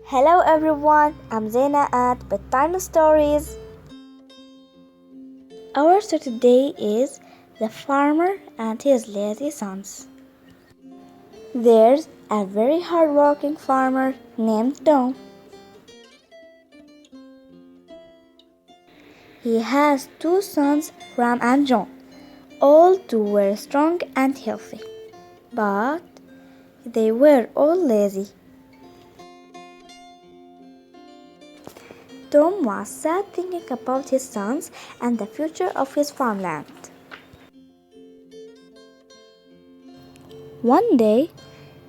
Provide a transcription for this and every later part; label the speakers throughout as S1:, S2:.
S1: Hello everyone, I'm Zaina at Bedtime Stories. Our story today is The Farmer and His Lazy Sons. There's a very hard-working farmer named Tom. He has two sons, Ram and John. All two were strong and healthy, but they were all lazy. Tom was sad thinking about his sons and the future of his farmland. One day,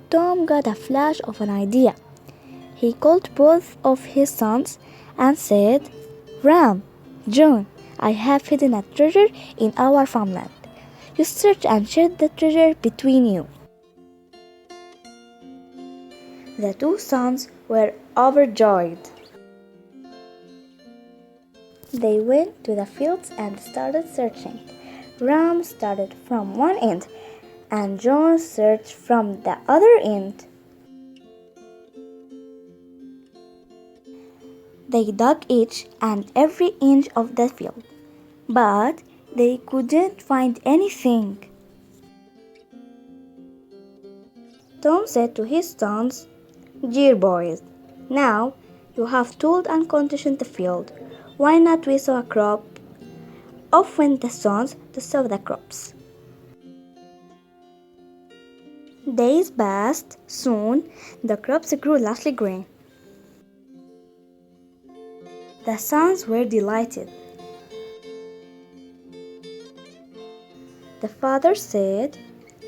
S1: Tom got a flash of an idea. He called both of his sons and said, Ram, John, I have hidden a treasure in our farmland. You search and share the treasure between you. The two sons were overjoyed. They went to the fields and started searching. Ram started from one end, and John searched from the other end. They dug each and every inch of the field, but they couldn't find anything. Tom said to his sons, Dear boys, now you have tooled and conditioned the field. Why not we sow a crop? Off went the sons to sow the crops. Days passed. Soon the crops grew lushly green. The sons were delighted. The father said,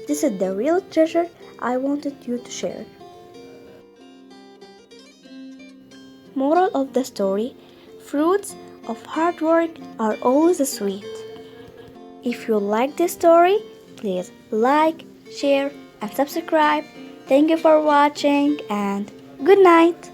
S1: This is the real treasure I wanted you to share. Moral of the story: fruits of hard work are always sweet. If you like this story, please like, share, and subscribe. Thank you for watching and good night.